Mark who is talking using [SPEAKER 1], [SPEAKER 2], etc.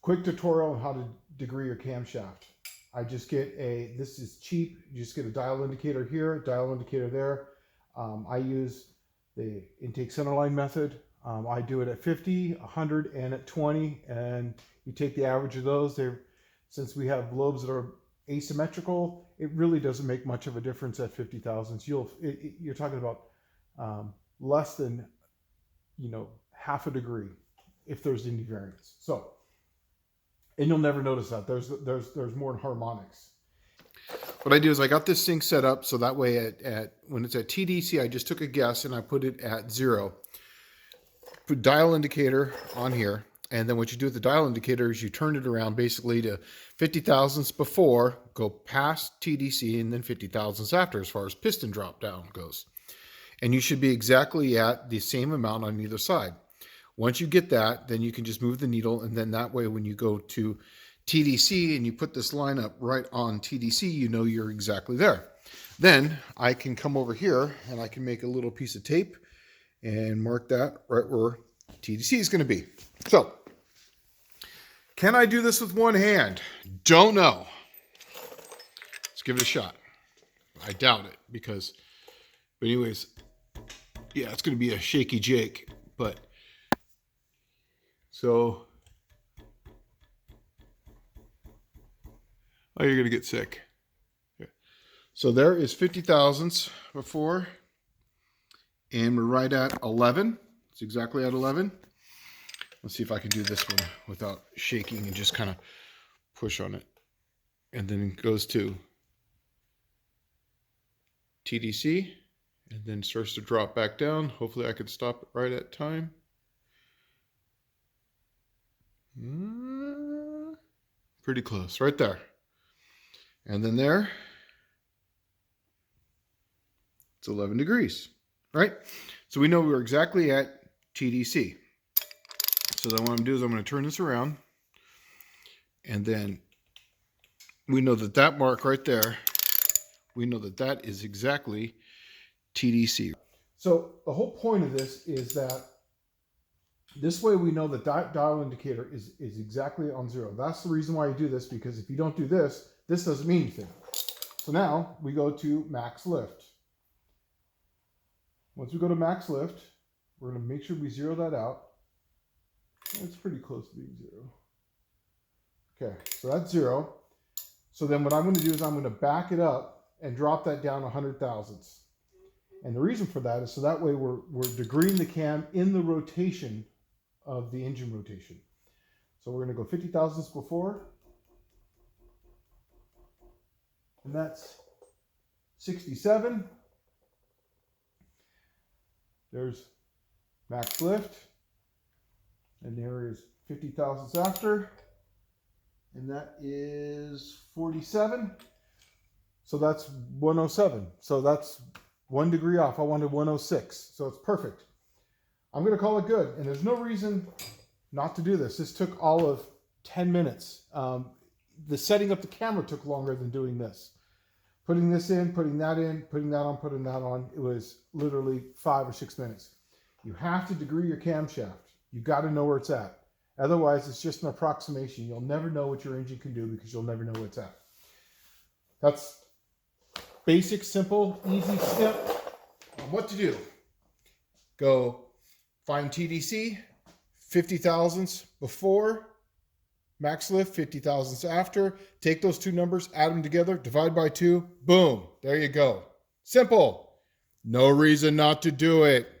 [SPEAKER 1] quick tutorial on how to degree your camshaft. I just get this is cheap, you just get a dial indicator here, dial indicator there. I use the intake centerline method. I do it at 50, 100, and at 20, and you take the average of those. Since we have lobes that are asymmetrical, it really doesn't make much of a difference at 50 thousandths. You're talking about less than, half a degree if there's any variance. So, and you'll never notice that there's more harmonics. What I do is I got this sync set up so that way when it's at TDC, I just took a guess and I put it at 0. Put dial indicator on here, and then what you do with the dial indicator is you turn it around basically to 50 thousandths before, go past TDC, and then 50 thousandths after as far as piston drop down goes. And you should be exactly at the same amount on either side. Once you get that, then you can just move the needle, and then that way when you go to TDC and you put this line up right on TDC, you know you're exactly there. Then I can come over here and I can make a little piece of tape and mark that right where TDC is going to be. So, can I do this with one hand? Don't know. Let's give it a shot. I doubt it but anyways, yeah, it's going to be a shaky Jake, but so, oh, you're going to get sick. Okay. So there is 50 thousandths before, and we're right at 11. It's exactly at 11. Let's see if I can do this one without shaking and just kind of push on it. And then it goes to TDC, and then starts to drop back down. Hopefully I can stop it right at time. Pretty close, right there. And then there, it's 11 degrees, right? So we know we're exactly at TDC. So then what I'm going to do is I'm going to turn this around, and then we know that that mark right there, we know that that is exactly TDC. So the whole point of this is that this way we know the dial indicator is exactly on 0. That's the reason why you do this, because if you don't do this, this doesn't mean anything. So now we go to max lift. Once we go to max lift, we're going to make sure we zero that out. It's pretty close to being 0. Okay, so that's 0. So then what I'm going to do is I'm going to back it up and drop that down 100 thousandths. And the reason for that is so that way we're degreeing the cam in the rotation of the engine rotation. So we're going to go 50 thousandths before, and that's 67. There's max lift, and there is 50 thousandths after, and that is 47. So that's 107. So that's 1 degree off. I wanted 106, so it's perfect. I'm going to call it good, and there's no reason not to do this. This took all of 10 minutes. The setting up the camera took longer than doing this. Putting this in, putting that in, putting that on, putting that on, it was literally 5 or 6 minutes. You have to degree your camshaft. You've got to know where it's at. Otherwise, it's just an approximation. You'll never know what your engine can do because you'll never know where it's at. That's basic, simple, easy step on what to do. Go find TDC, 50 thousandths before, max lift, 50 thousandths after. Take those two numbers, add them together, divide by 2, boom, there you go. Simple. No reason not to do it.